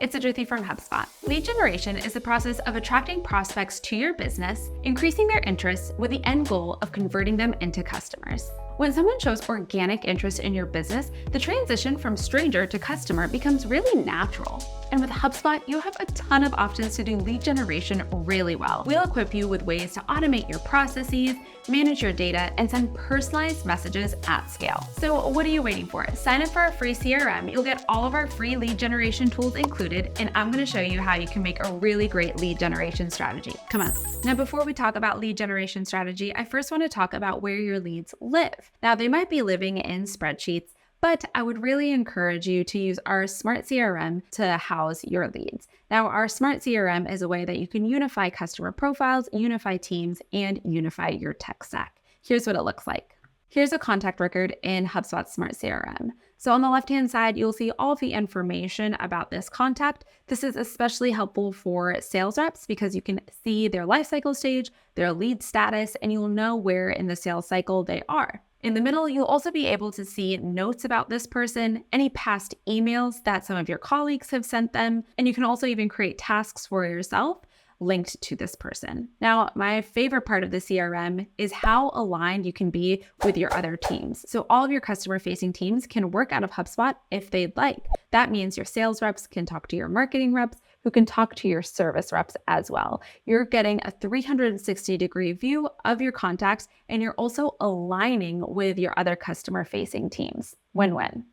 it's Adrithi from HubSpot. Lead generation is the process of attracting prospects to your business, increasing their interest with the end goal of converting them into customers. When someone shows organic interest in your business, the transition from stranger to customer becomes really natural. And with HubSpot, you have a ton of options to do lead generation really well. We'll equip you with ways to automate your processes, manage your data, and send personalized messages at scale. So what are you waiting for? Sign up for our free CRM. You'll get all of our free lead generation tools included, and I'm going to show you how you can make a really great lead generation strategy. Come on. Now, before we talk about lead generation strategy, I first want to talk about where your leads live. Now, they might be living in spreadsheets, but I would really encourage you to use our Smart CRM to house your leads. Now, our Smart CRM is a way that you can unify customer profiles, unify teams, and unify your tech stack. Here's what it looks like. Here's a contact record in HubSpot Smart CRM. So on the left-hand side, you'll see all of the information about this contact. This is especially helpful for sales reps because you can see their lifecycle stage, their lead status, and you'll know where in the sales cycle they are. In the middle, you'll also be able to see notes about this person, any past emails that some of your colleagues have sent them, and you can also even create tasks for yourself linked to this person. Now, my favorite part of the CRM is how aligned you can be with your other teams. So all of your customer-facing teams can work out of HubSpot if they'd like. That means your sales reps can talk to your marketing reps, who can talk to your service reps as well. You're getting a 360-degree view of your contacts, and you're also aligning with your other customer-facing teams. Win-win.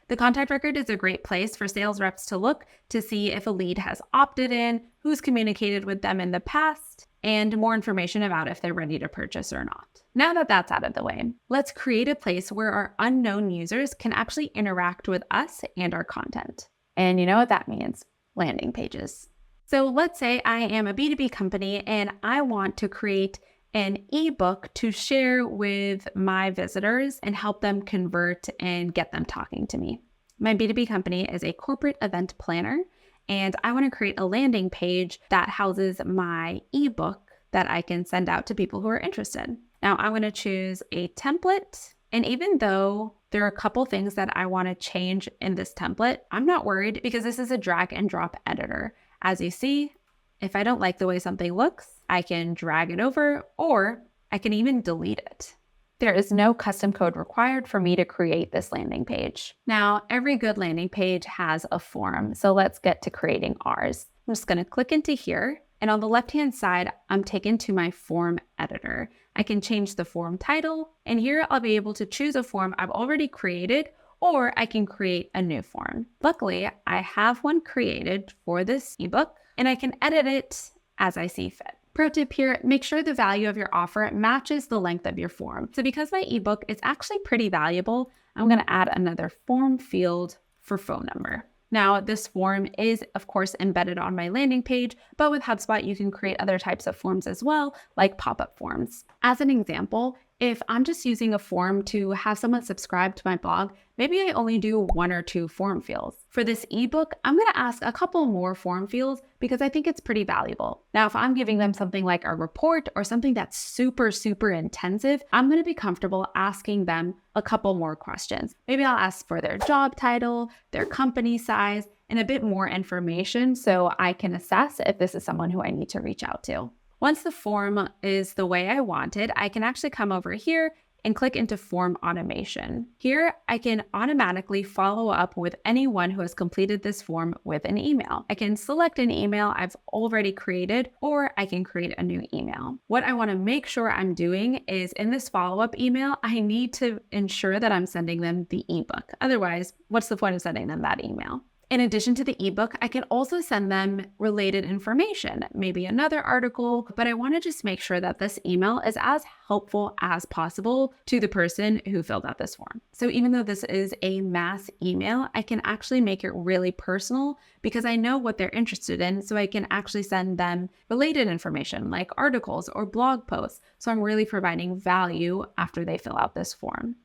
The contact record is a great place for sales reps to look to see if a lead has opted in, who's communicated with them in the past, and more information about if they're ready to purchase or not. Now that that's out of the way, let's create a place where our unknown users can actually interact with us and our content. And you know what that means? Landing pages. So let's say I am a B2B company and I want to create an ebook to share with my visitors and help them convert and get them talking to me. My B2B company is a corporate event planner, and I want to create a landing page that houses my ebook that I can send out to people who are interested. Now I'm going to choose a template, and even though there are a couple things that I want to change in this template, I'm not worried because this is a drag and drop editor. As you see, if I don't like the way something looks, I can drag it over, or I can even delete it. There is no custom code required for me to create this landing page. Now, every good landing page has a form, so let's get to creating ours. I'm just going to click into here, and on the left-hand side, I'm taken to my form editor. I can change the form title, and here I'll be able to choose a form I've already created, or I can create a new form. Luckily, I have one created for this ebook, and I can edit it as I see fit. Pro tip here, make sure the value of your offer matches the length of your form. So because my ebook is actually pretty valuable, I'm going to add another form field for phone number. Now, this form is, of course, embedded on my landing page, but with HubSpot, you can create other types of forms as well, like pop-up forms. As an example, if I'm just using a form to have someone subscribe to my blog, maybe I only do 1 or 2 form fields. For this ebook, I'm going to ask a couple more form fields because I think it's pretty valuable. Now, if I'm giving them something like a report or something that's super intensive, I'm going to be comfortable asking them a couple more questions. Maybe I'll ask for their job title, their company size, and a bit more information so I can assess if this is someone who I need to reach out to. Once the form is the way I want it, I can actually come over here and click into form automation. Here, I can automatically follow up with anyone who has completed this form with an email. I can select an email I've already created, or I can create a new email. What I want to make sure I'm doing is in this follow-up email, I need to ensure that I'm sending them the ebook. Otherwise, what's the point of sending them that email? In addition to the ebook, I can also send them related information, maybe another article, but I want to just make sure that this email is as helpful as possible to the person who filled out this form. So even though this is a mass email, I can actually make it really personal because I know what they're interested in, so I can actually send them related information like articles or blog posts. So I'm really providing value after they fill out this form.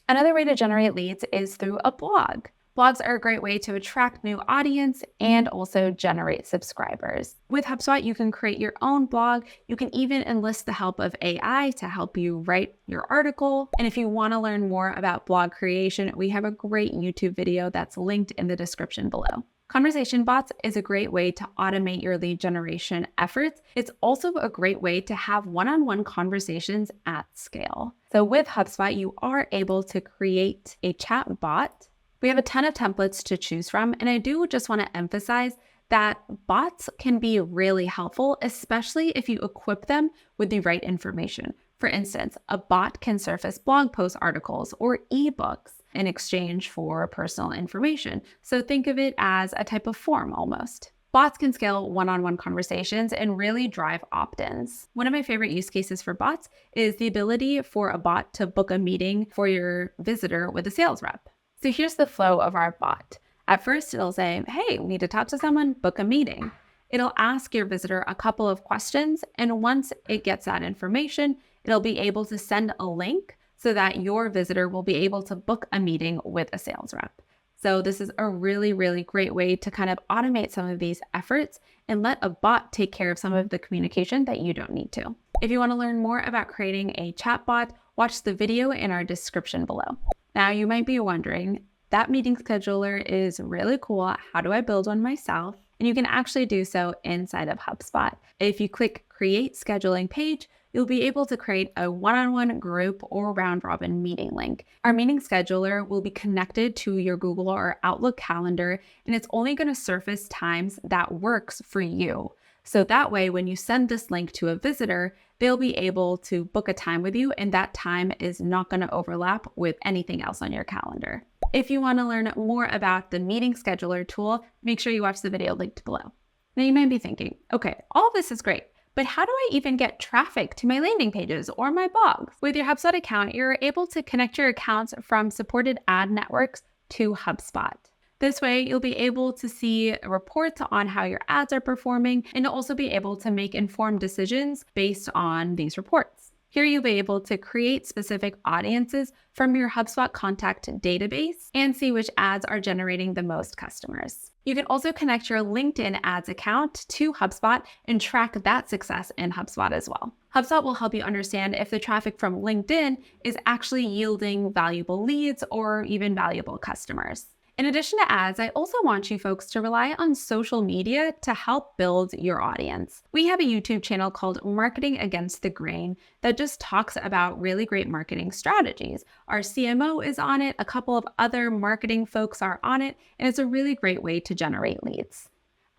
Another way to generate leads is through a blog. Blogs are a great way to attract new audience and also generate subscribers. With HubSpot, you can create your own blog. You can even enlist the help of AI to help you write your article. And if you want to learn more about blog creation, we have a great YouTube video that's linked in the description below. Conversation bots is a great way to automate your lead generation efforts. It's also a great way to have one-on-one conversations at scale. So with HubSpot, you are able to create a chat bot. We have a ton of templates to choose from, and I do just want to emphasize that bots can be really helpful, especially if you equip them with the right information. For instance, a bot can surface blog post articles or ebooks in exchange for personal information. So think of it as a type of form almost. Bots can scale one-on-one conversations and really drive opt-ins. One of my favorite use cases for bots is the ability for a bot to book a meeting for your visitor with a sales rep. So here's the flow of our bot. At first, it'll say, hey, we need to talk to someone, book a meeting. It'll ask your visitor a couple of questions, and once it gets that information, it'll be able to send a link so that your visitor will be able to book a meeting with a sales rep. So this is a really, really great way to kind of automate some of these efforts and let a bot take care of some of the communication that you don't need to. If you want to learn more about creating a chatbot, watch the video in our description below. Now you might be wondering, that meeting scheduler is really cool. How do I build one myself? And you can actually do so inside of HubSpot. If you click Create Scheduling Page, you'll be able to create a one-on-one group or round-robin meeting link. Our meeting scheduler will be connected to your Google or Outlook calendar, and it's only going to surface times that works for you. So that way, when you send this link to a visitor, they'll be able to book a time with you, and that time is not going to overlap with anything else on your calendar. If you want to learn more about the meeting scheduler tool, make sure you watch the video linked below. Now you might be thinking, okay, all this is great, but how do I even get traffic to my landing pages or my blogs? With your HubSpot account, you're able to connect your accounts from supported ad networks to HubSpot. This way, you'll be able to see reports on how your ads are performing, and you'll also be able to make informed decisions based on these reports. Here, you'll be able to create specific audiences from your HubSpot contact database and see which ads are generating the most customers. You can also connect your LinkedIn ads account to HubSpot and track that success in HubSpot as well. HubSpot will help you understand if the traffic from LinkedIn is actually yielding valuable leads or even valuable customers. In addition to ads, I also want you folks to rely on social media to help build your audience. We have a YouTube channel called Marketing Against the Grain that just talks about really great marketing strategies. Our CMO is on it, a couple of other marketing folks are on it, and it's a really great way to generate leads.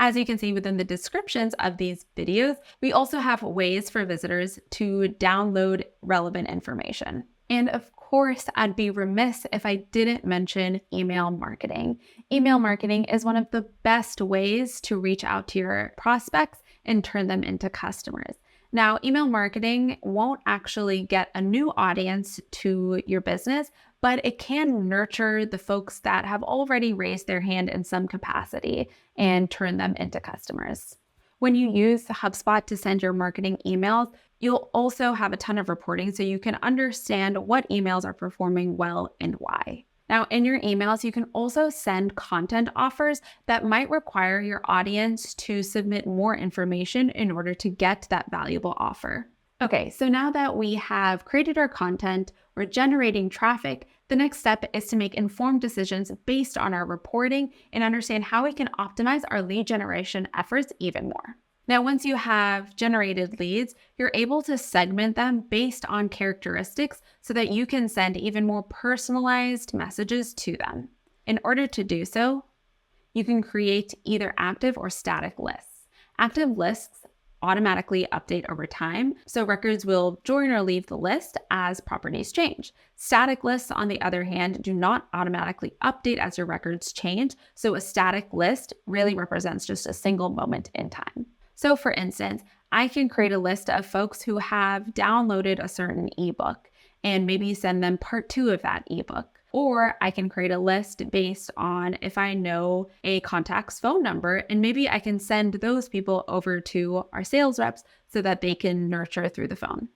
As you can see within the descriptions of these videos, we also have ways for visitors to download relevant information. And of course, I'd be remiss if I didn't mention email marketing. Email marketing is one of the best ways to reach out to your prospects and turn them into customers. Now, email marketing won't actually get a new audience to your business, but it can nurture the folks that have already raised their hand in some capacity and turn them into customers. When you use HubSpot to send your marketing emails, you'll also have a ton of reporting so you can understand what emails are performing well and why. Now, in your emails, you can also send content offers that might require your audience to submit more information in order to get that valuable offer. Okay, so now that we have created our content, we're generating traffic, the next step is to make informed decisions based on our reporting and understand how we can optimize our lead generation efforts even more. Now, once you have generated leads, you're able to segment them based on characteristics so that you can send even more personalized messages to them. In order to do so, you can create either active or static lists. Active lists automatically update over time, so records will join or leave the list as properties change. Static lists, on the other hand, do not automatically update as your records change, so a static list really represents just a single moment in time. So for instance, I can create a list of folks who have downloaded a certain ebook and maybe send them part 2 of that ebook. Or I can create a list based on if I know a contact's phone number, and maybe I can send those people over to our sales reps so that they can nurture through the phone.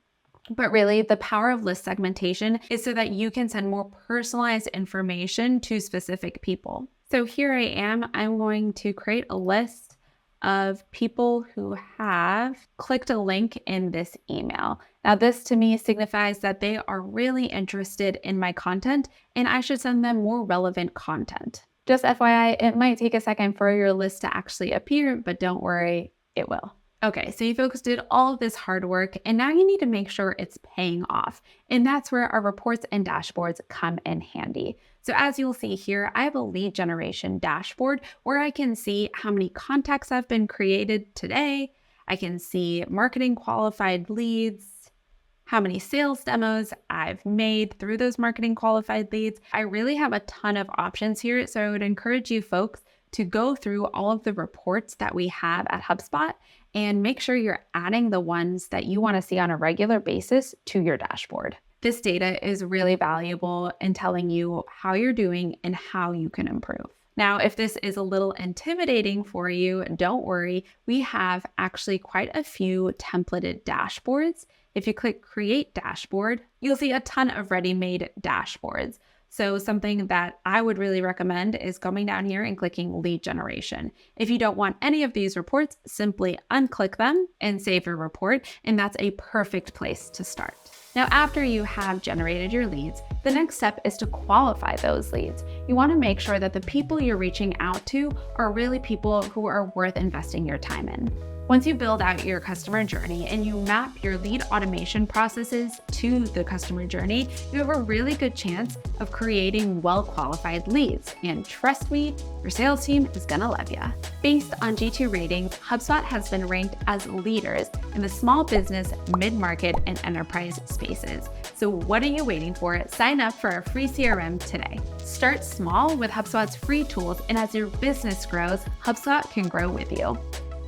But really, the power of list segmentation is so that you can send more personalized information to specific people. So here I am, I'm going to create a list of people who have clicked a link in this email. Now, this to me signifies that they are really interested in my content and I should send them more relevant content. Just FYI, it might take a second for your list to actually appear, but don't worry, it will. Okay, so you folks did all of this hard work, and now you need to make sure it's paying off. And that's where our reports and dashboards come in handy. So as you'll see here, I have a lead generation dashboard where I can see how many contacts have been created today. I can see marketing qualified leads, how many sales demos I've made through those marketing qualified leads. I really have a ton of options here, so I would encourage you folks to go through all of the reports that we have at HubSpot and make sure you're adding the ones that you want to see on a regular basis to your dashboard. This data is really valuable in telling you how you're doing and how you can improve. Now, if this is a little intimidating for you, don't worry. We have actually quite a few templated dashboards. If you click Create Dashboard, you'll see a ton of ready-made dashboards. So something that I would really recommend is coming down here and clicking Lead Generation. If you don't want any of these reports, simply unclick them and save your report, and that's a perfect place to start. Now, after you have generated your leads, the next step is to qualify those leads. You want to make sure that the people you're reaching out to are really people who are worth investing your time in. Once you build out your customer journey and you map your lead automation processes to the customer journey, you have a really good chance of creating well-qualified leads. And trust me, your sales team is gonna love ya. Based on G2 ratings, HubSpot has been ranked as leaders in the small business, mid-market, and enterprise spaces. So what are you waiting for? Sign up for our free CRM today. Start small with HubSpot's free tools, and as your business grows, HubSpot can grow with you.